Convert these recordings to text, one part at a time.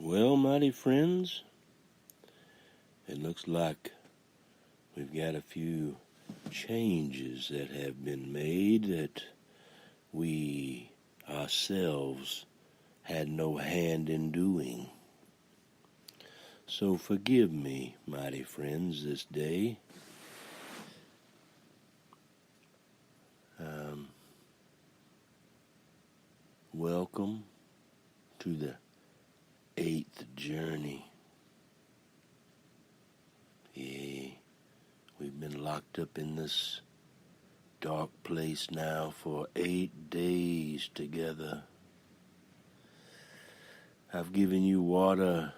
Well, mighty friends, it looks like we've got a few changes that have been made that we ourselves had no hand in doing. So forgive me, mighty friends, this day. Welcome to the 8th journey. Yeah, we've been locked up in this dark place now for 8 days together. I've given you water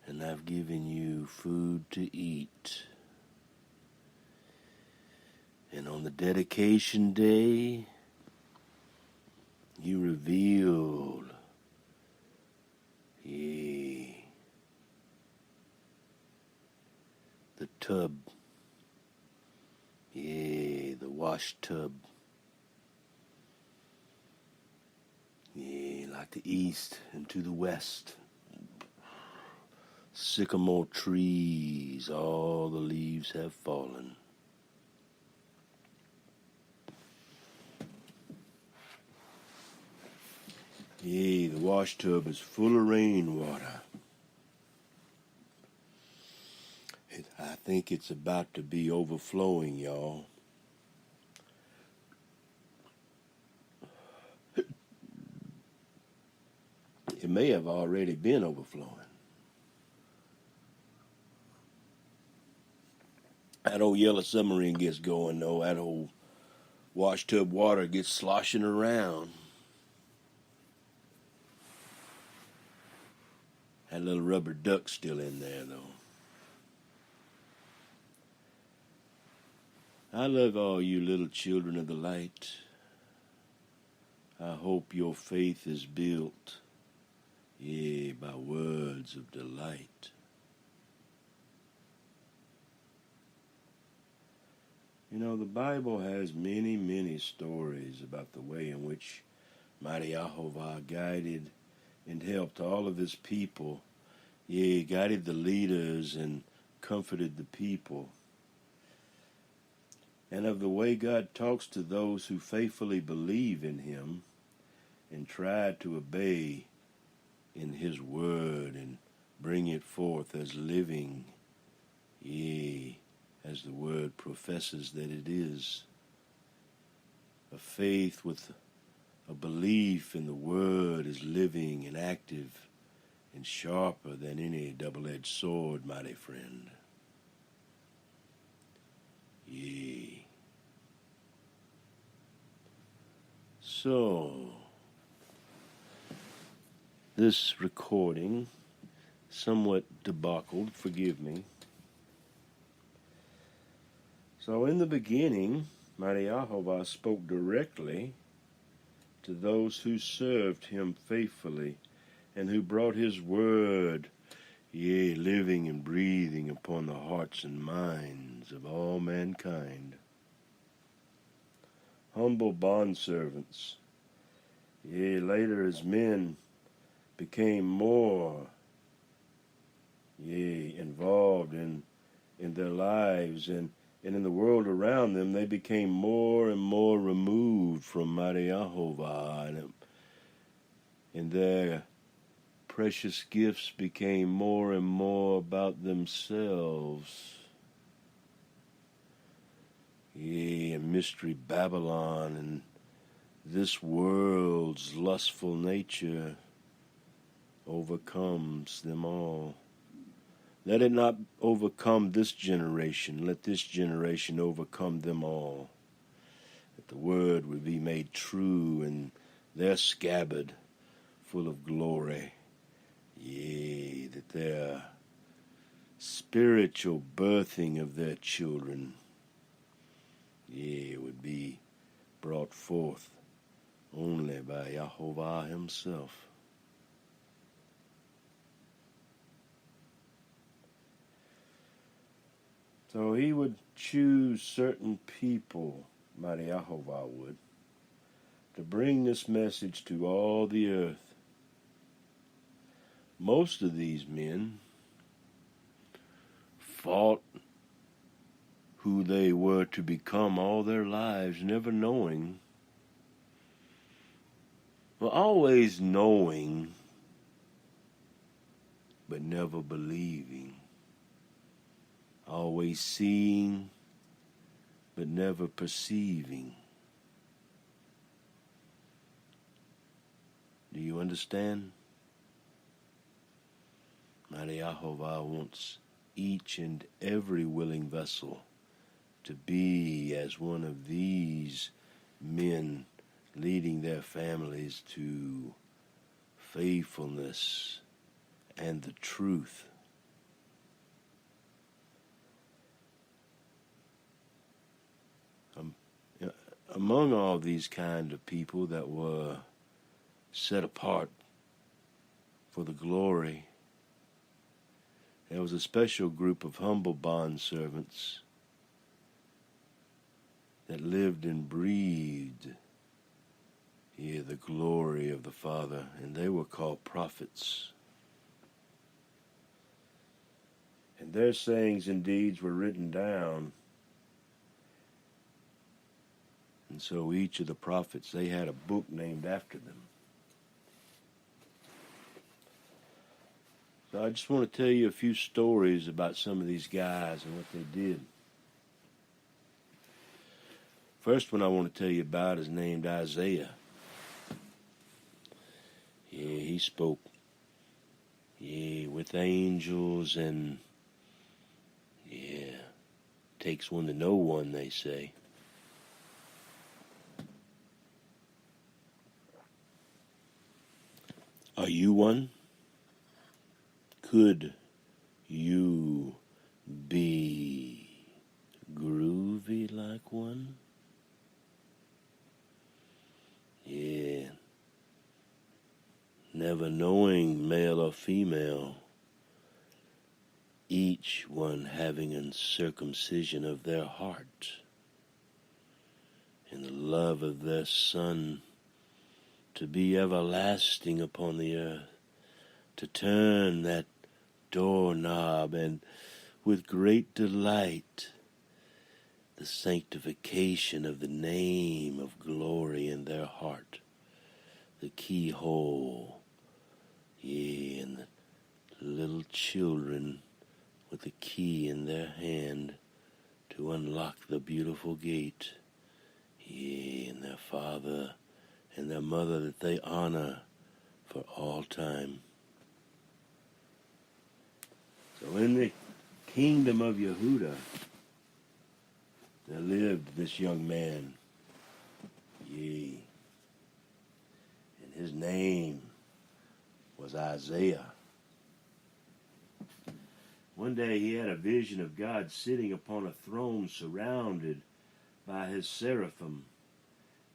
and I've given you food to eat. And on the dedication day, you revealed, the tub, the wash tub, like the east and to the west. Sycamore trees, all the leaves have fallen. The wash tub is full of rainwater. I think it's about to be overflowing, y'all. It may have already been overflowing. That old yellow submarine gets going, though. That old wash tub water gets sloshing around. That little rubber duck's still in there, though. I love all you little children of the light. I hope your faith is built, by words of delight. You know, the Bible has many, many stories about the way in which mighty Yahovah guided and helped all of his people. Guided the leaders and comforted the people. And of the way God talks to those who faithfully believe in him and try to obey in his word and bring it forth as living, as the word professes that it is. A faith with a belief in the word is living and active and sharper than any double-edged sword, mighty friend. So, this recording, somewhat debacled, forgive me. So in the beginning, mighty Yahovah spoke directly to those who served him faithfully and who brought his word, living and breathing upon the hearts and minds of all mankind. Humble bondservants, later as men became more, involved in their lives and in the world around them, they became more and more removed from mighty Yahovah, and their precious gifts became more and more about themselves. And Mystery Babylon and this world's lustful nature overcomes them all. Let it not overcome this generation. Let this generation overcome them all. That the word would be made true and their scabbard full of glory. That their spiritual birthing of their children, would be brought forth only by Yahovah himself. So he would choose certain people, mighty Yahovah would, to bring this message to all the earth. most of these men fought who they were to become all their lives, never knowing, well, always knowing, but never believing, always seeing, but never perceiving. Do you understand? Mighty Yahovah wants each and every willing vessel to be as one of these men leading their families to faithfulness and the truth. Among all these kind of people that were set apart for the glory, there was a special group of humble bondservants that lived and breathed the glory of the Father, and they were called prophets. And their sayings and deeds were written down. And so each of the prophets, they had a book named after them. So I just want to tell you a few stories about some of these guys and what they did. First one I want to tell you about is named Isaiah. Yeah, he spoke with angels, and takes one to know one, they say. Are you one? Could you be groovy like one? Yeah. Never knowing male or female, each one having a circumcision of their heart, and the love of their Son to be everlasting upon the earth, to turn that doorknob, and with great delight the sanctification of the name of glory in their heart, the keyhole, and the little children with the key in their hand to unlock the beautiful gate, and their father and their mother that they honor for all time. So in the kingdom of Yehuda, there lived this young man, and his name was Isaiah. One day he had a vision of God sitting upon a throne surrounded by his seraphim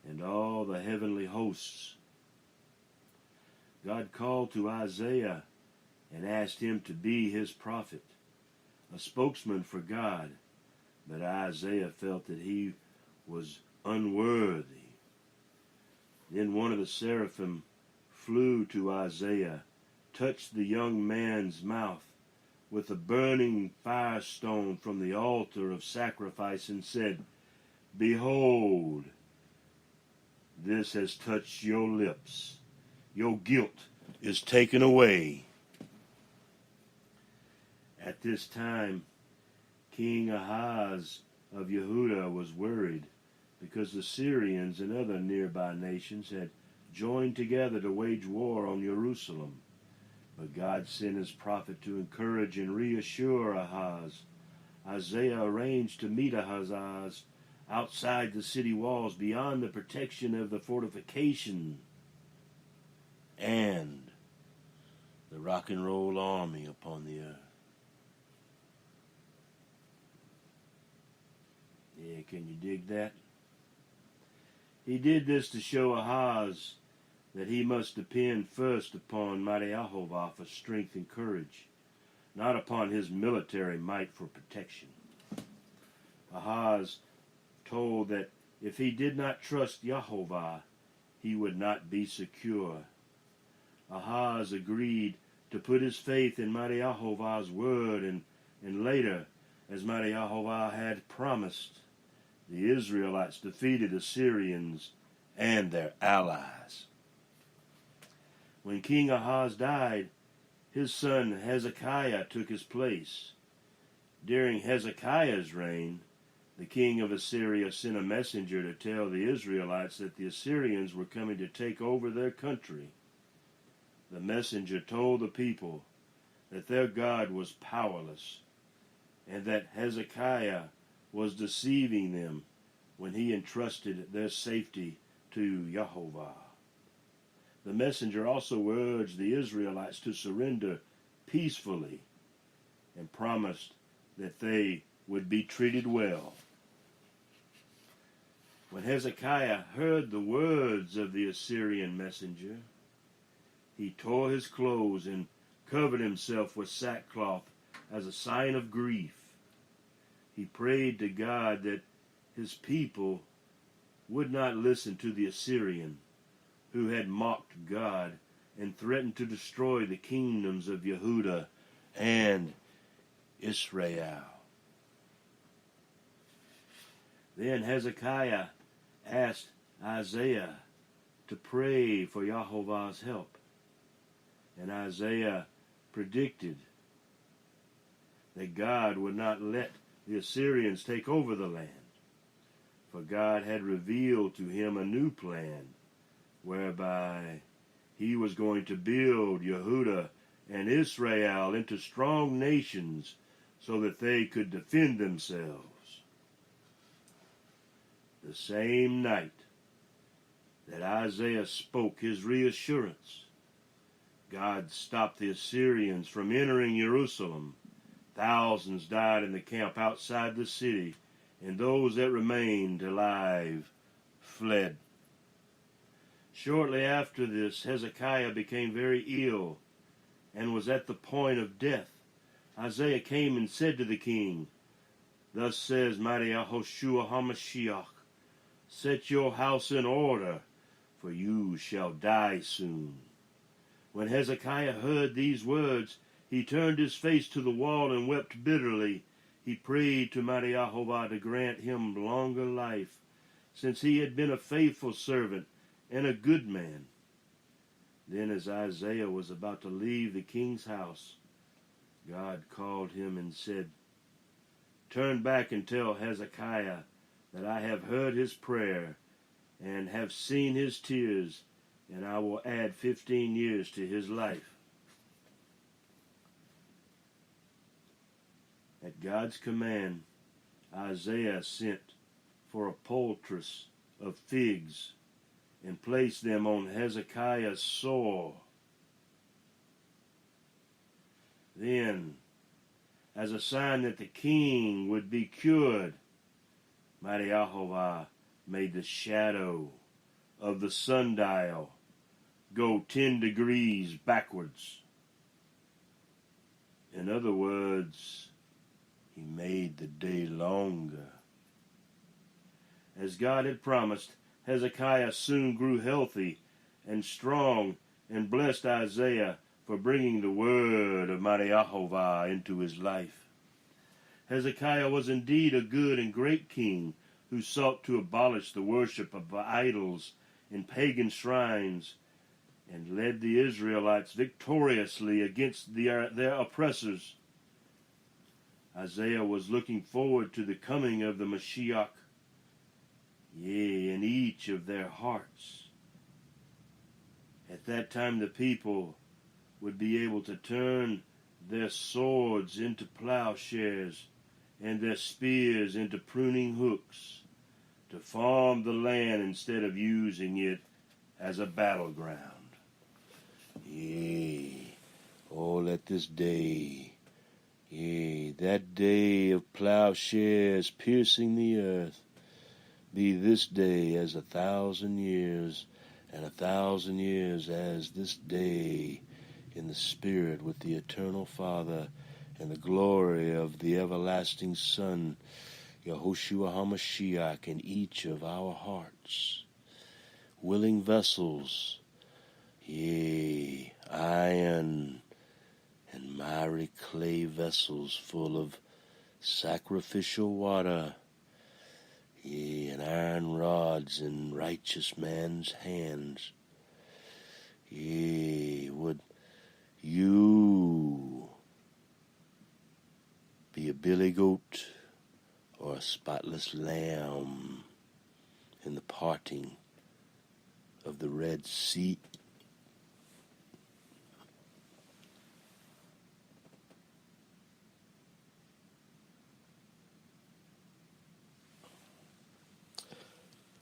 and all the heavenly hosts. God called to Isaiah and asked him to be his prophet, a spokesman for God, but Isaiah felt that he was unworthy. Then one of the seraphim flew to Isaiah, touched the young man's mouth with a burning firestone from the altar of sacrifice, and said, "Behold, this has touched your lips. Your guilt is taken away." At this time, King Ahaz of Yehuda was worried because the Syrians and other nearby nations had joined together to wage war on Jerusalem. But God sent his prophet to encourage and reassure Ahaz. Isaiah arranged to meet Ahaz outside the city walls, beyond the protection of the fortification and the rock and roll army upon the earth. Yeah, can you dig that? He did this to show Ahaz that he must depend first upon Mighty Yahovah for strength and courage, not upon his military might for protection. Ahaz told that if he did not trust Yahovah, he would not be secure. Ahaz agreed to put his faith in Mighty Yahovah's word, and later, as Mighty Yahovah had promised, the Israelites defeated Assyrians and their allies. When King Ahaz died, his son Hezekiah took his place. During Hezekiah's reign, the king of Assyria sent a messenger to tell the Israelites that the Assyrians were coming to take over their country. The messenger told the people that their God was powerless and that Hezekiah was deceiving them when he entrusted their safety to Yahovah. The messenger also urged the Israelites to surrender peacefully and promised that they would be treated well. When Hezekiah heard the words of the Assyrian messenger, he tore his clothes and covered himself with sackcloth as a sign of grief. He prayed to God that his people would not listen to the Assyrian, who had mocked God and threatened to destroy the kingdoms of Yehudah and Israel. Then Hezekiah asked Isaiah to pray for Yahovah's help, and Isaiah predicted that God would not let the Assyrians take over the land, for God had revealed to him a new plan whereby he was going to build Yehudah and Israel into strong nations so that they could defend themselves. The same night that Isaiah spoke his reassurance, God stopped the Assyrians from entering Jerusalem. Thousands died in the camp outside the city, and those that remained alive fled. Shortly after this, Hezekiah became very ill and was at the point of death. Isaiah came and said to the king, "Thus says Mighty Yahoshua HaMashiach, set your house in order, for you shall die soon." When Hezekiah heard these words, he turned his face to the wall and wept bitterly. He prayed to Mighty Yahovah to grant him longer life, since he had been a faithful servant and a good man. Then as Isaiah was about to leave the king's house, God called him and said, "Turn back and tell Hezekiah that I have heard his prayer and have seen his tears, and I will add 15 years to his life." At God's command, Isaiah sent for a poultice of figs and placed them on Hezekiah's sore. Then, as a sign that the king would be cured, Mighty Yahovah made the shadow of the sundial go 10 degrees backwards. In other words, he made the day longer. As God had promised, Hezekiah soon grew healthy and strong and blessed Isaiah for bringing the word of Mighty Yahovah into his life. Hezekiah was indeed a good and great king who sought to abolish the worship of idols and pagan shrines and led the Israelites victoriously against their oppressors. Isaiah was looking forward to the coming of the Mashiach, yea, in each of their hearts. At that time the people would be able to turn their swords into plowshares and their spears into pruning hooks to farm the land instead of using it as a battleground. Yea, oh, let this day, yea, that day of plowshares piercing the earth, be this day as 1,000 years, and 1,000 years as this day in the Spirit with the Eternal Father and the glory of the everlasting Son, Yahushua HaMashiach, in each of our hearts. Willing vessels, yea, iron, miry clay vessels full of sacrificial water, yea, and iron rods in righteous man's hands. Yea, would you be a billy goat or a spotless lamb in the parting of the Red Sea?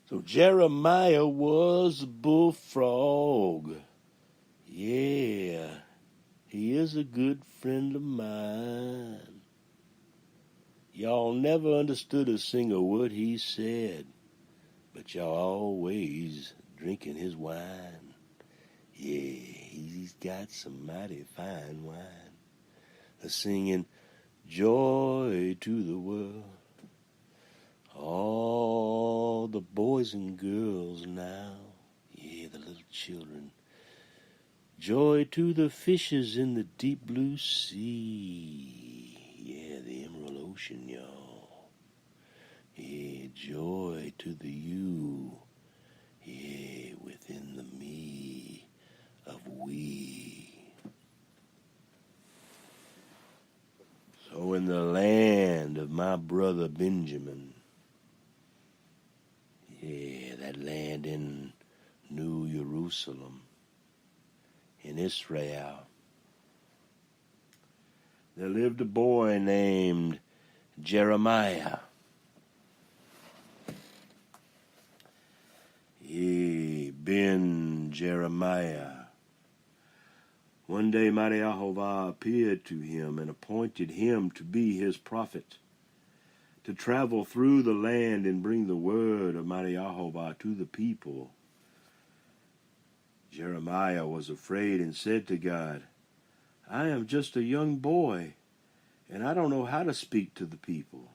So Jeremiah was a bullfrog. Yeah, he is a good friend of mine. Y'all never understood a single word he said, but y'all always drinking his wine. Yeah, he's got some mighty fine wine. Singing joy to the world. All the boys and girls now, yeah, the little children. Joy to the fishes in the deep blue sea. Yeah, the emerald ocean, y'all. Yeah, joy to the you. Yeah, within the me of we. So in the land of my brother Benjamin, yeah, that land in New Jerusalem, in Israel, there lived a boy named Jeremiah. Ben Jeremiah. One day mighty Jehovah appeared to him and appointed him to be his prophet, to travel through the land and bring the word of mighty Jehovah to the people. Jeremiah was afraid and said to God, I am just a young boy, and I don't know how to speak to the people.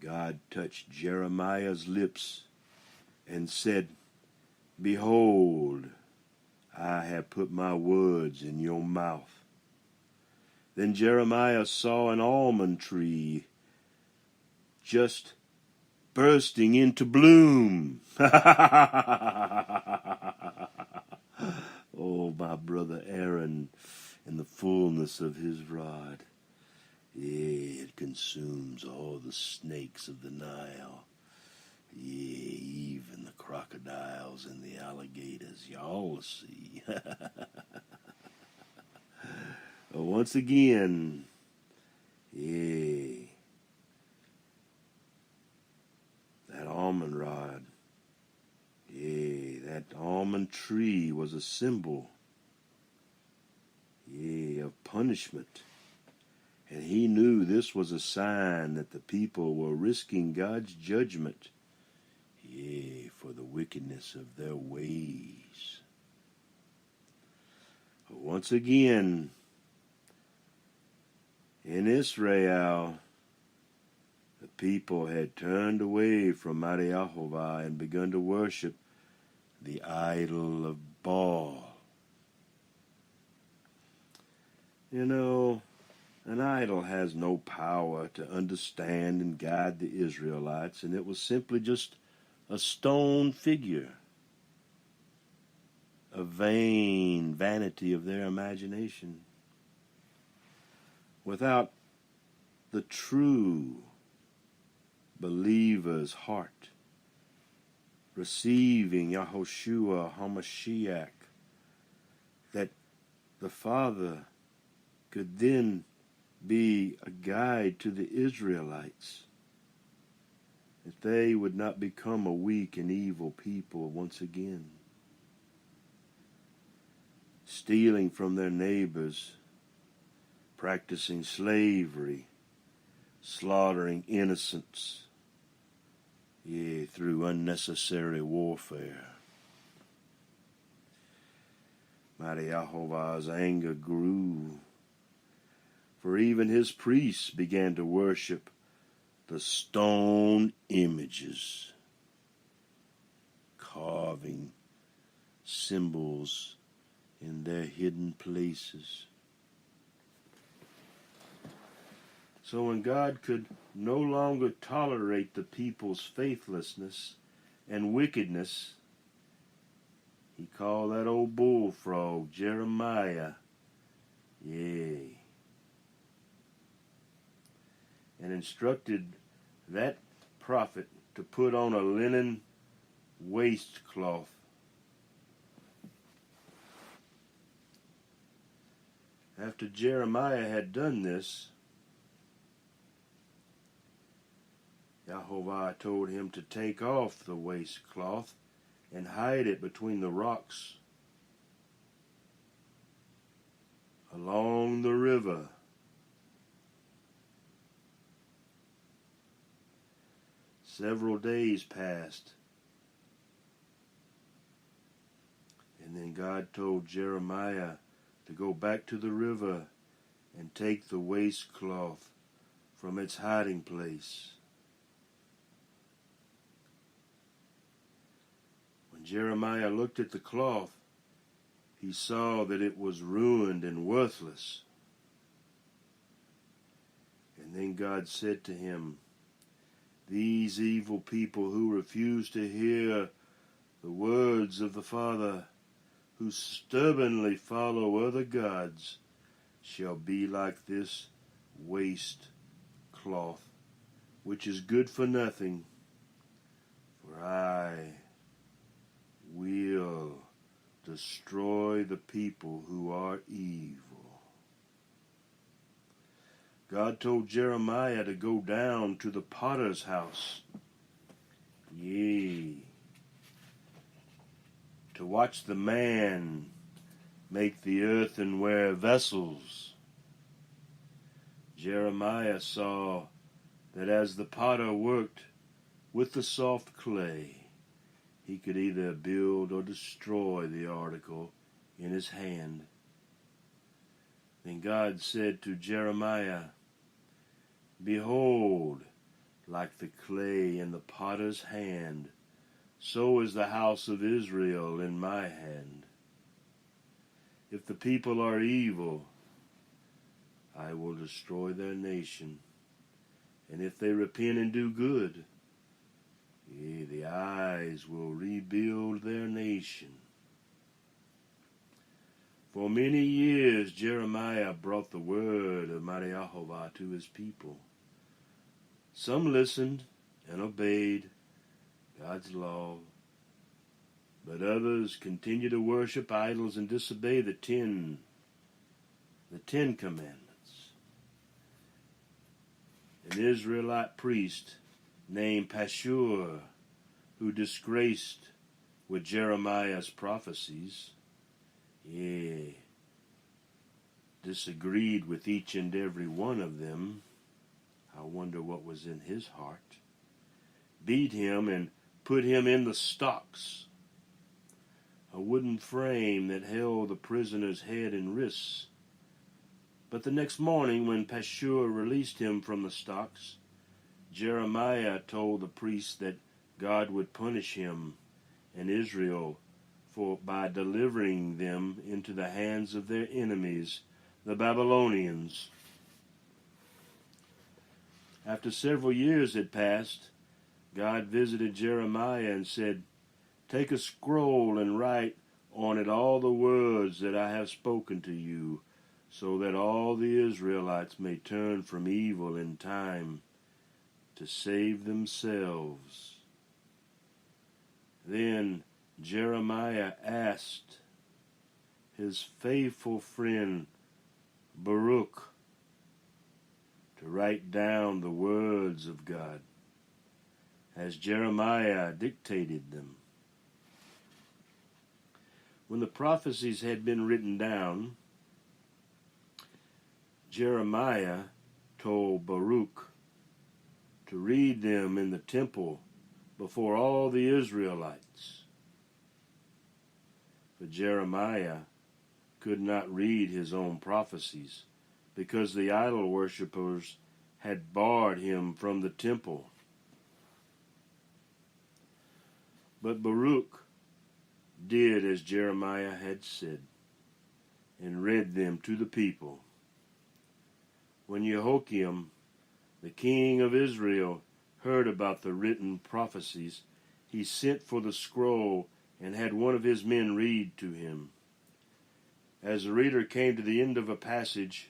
God touched Jeremiah's lips and said, Behold, I have put my words in your mouth. Then Jeremiah saw an almond tree just bursting into bloom. Oh, my brother Aaron, in the fullness of his rod. Yeah, it consumes all the snakes of the Nile. Yeah, even the crocodiles and the alligators. Y'all see. Once again, yeah, that almond rod, yeah, that almond tree was a symbol, yeah, of punishment. And he knew this was a sign that the people were risking God's judgment, yeah, for the wickedness of their ways. Once again, in Israel, the people had turned away from mighty Jehovah and begun to worship the idol of Baal. You know, an idol has no power to understand and guide the Israelites, and it was simply just a stone figure, a vain vanity of their imagination. Without the true believer's heart, receiving Yahushua HaMashiach, that the Father could then be a guide to the Israelites, that they would not become a weak and evil people once again, stealing from their neighbors, practicing slavery, slaughtering innocents, yea, through unnecessary warfare. Mighty Jehovah's anger grew, for even his priests began to worship the stone images, carving symbols in their hidden places. So when God could no longer tolerate the people's faithlessness and wickedness, he called that old bullfrog Jeremiah, yea, and instructed that prophet to put on a linen waistcloth. After Jeremiah had done this, Yahovah told him to take off the waistcloth and hide it between the rocks along the river. Several days passed, and then God told Jeremiah to go back to the river and take the waistcloth from its hiding place. When Jeremiah looked at the cloth, he saw that it was ruined and worthless. And then God said to him, "These evil people who refuse to hear the words of the Father, who stubbornly follow other gods, shall be like this waste cloth, which is good for nothing, for I will destroy the people who are evil." God told Jeremiah to go down to the potter's house, yea, to watch the man make the earthenware vessels. Jeremiah saw that as the potter worked with the soft clay, he could either build or destroy the article in his hand. Then God said to Jeremiah, "Behold, like the clay in the potter's hand, so is the house of Israel in my hand. If the people are evil, I will destroy their nation. And if they repent and do good, yea, the eyes will rebuild their nation." For many years Jeremiah brought the word of Mighty Yahovah to his people. Some listened and obeyed God's law, but others continued to worship idols and disobey the Ten Commandments. An Israelite priest named Pashur, who disgraced with Jeremiah's prophecies, yea, disagreed with each and every one of them. I wonder what was in his heart. Beat him and put him in the stocks, a wooden frame that held the prisoner's head and wrists. But the next morning, when Pashur released him from the stocks, Jeremiah told the priest that God would punish him and Israel by delivering them into the hands of their enemies, the Babylonians. After several years had passed, God visited Jeremiah and said, "Take a scroll and write on it all the words that I have spoken to you, so that all the Israelites may turn from evil in time to save themselves." Then Jeremiah asked his faithful friend Baruch to write down the words of God as Jeremiah dictated them. When the prophecies had been written down, Jeremiah told Baruch to read them in the temple before all the Israelites. But Jeremiah could not read his own prophecies because the idol worshippers had barred him from the temple. But Baruch did as Jeremiah had said and read them to the people. When Jehoiakim The king of Israel heard about the written prophecies. He sent for the scroll and had one of his men read to him. As the reader came to the end of a passage,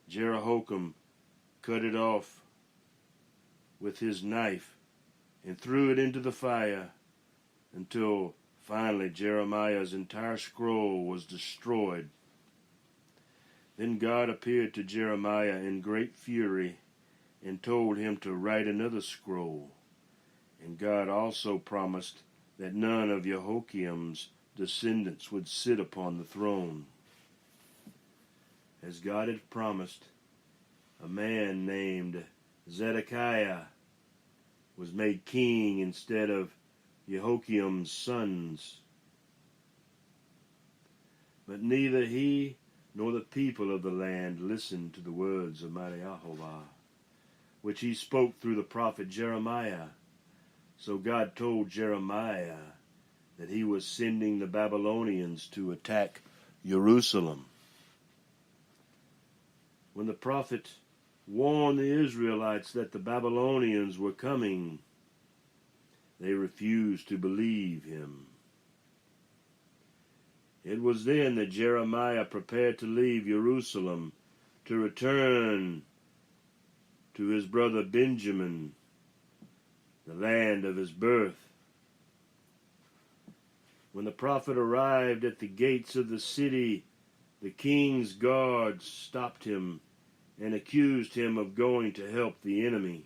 Jehoiakim cut it off with his knife and threw it into the fire until finally Jeremiah's entire scroll was destroyed. Then God appeared to Jeremiah in great fury and told him to write another scroll. And God also promised that none of Jehoiakim's descendants would sit upon the throne. As God had promised, a man named Zedekiah was made king instead of Jehoiakim's sons. But neither he nor the people of the land listened to the words of mighty Jehovah, which he spoke through the prophet Jeremiah. So God told Jeremiah that he was sending the Babylonians to attack Jerusalem. When the prophet warned the Israelites that the Babylonians were coming, they refused to believe him. It was then that Jeremiah prepared to leave Jerusalem to return to his brother Benjamin, the land of his birth. When the prophet arrived at the gates of the city, the king's guards stopped him and accused him of going to help the enemy.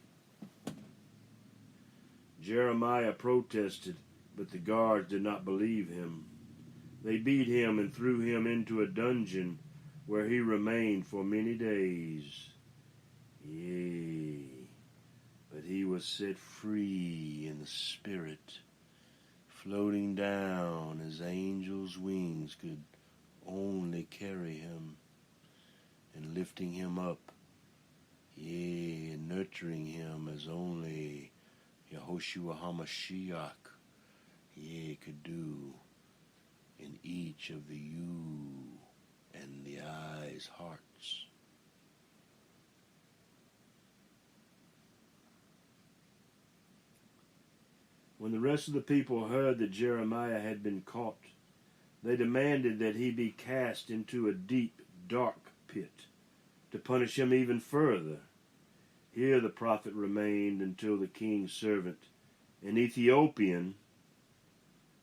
Jeremiah protested, but the guards did not believe him. They beat him and threw him into a dungeon where he remained for many days. Yea, but he was set free in the spirit, floating down as angels' wings could only carry him, and lifting him up, yea, and nurturing him as only Yahushua HaMashiach, yea, could do in each of the you and the I's hearts. When the rest of the people heard that Jeremiah had been caught, they demanded that he be cast into a deep, dark pit to punish him even further. Here the prophet remained until the king's servant, an Ethiopian,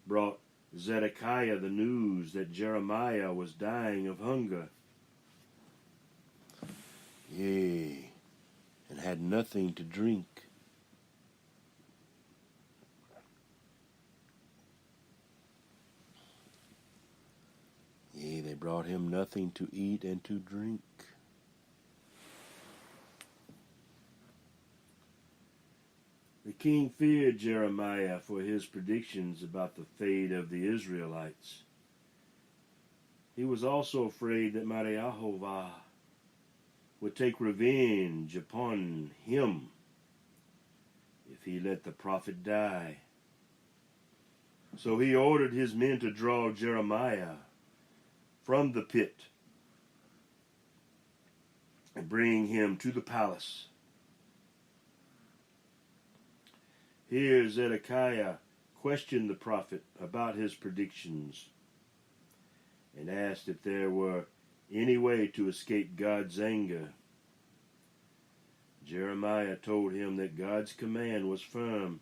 brought Zedekiah the news that Jeremiah was dying of hunger. Yea, and had nothing to drink. Yea, they brought him nothing to eat and to drink. The king feared Jeremiah for his predictions about the fate of the Israelites. He was also afraid that mighty Jehovah would take revenge upon him if he let the prophet die. So he ordered his men to draw Jeremiah from the pit and bring him to the palace. Here Zedekiah questioned the prophet about his predictions and asked if there were any way to escape God's anger. Jeremiah told him that God's command was firm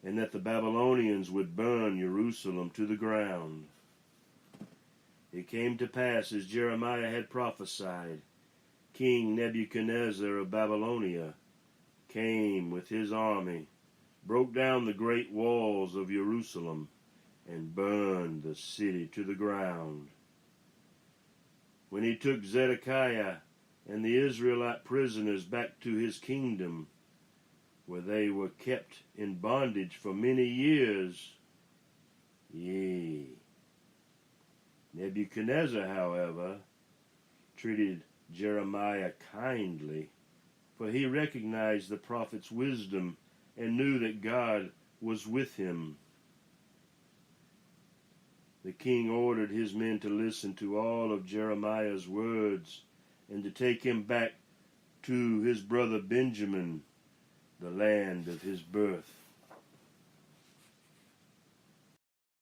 and that the Babylonians would burn Jerusalem to the ground. It came to pass as Jeremiah had prophesied. King Nebuchadnezzar of Babylonia came with his army, broke down the great walls of Jerusalem, and burned the city to the ground. When he took Zedekiah and the Israelite prisoners back to his kingdom, where they were kept in bondage for many years, yea, Nebuchadnezzar, however, treated Jeremiah kindly, for he recognized the prophet's wisdom and knew that God was with him. The king ordered his men to listen to all of Jeremiah's words and to take him back to his brother Benjamin, the land of his birth.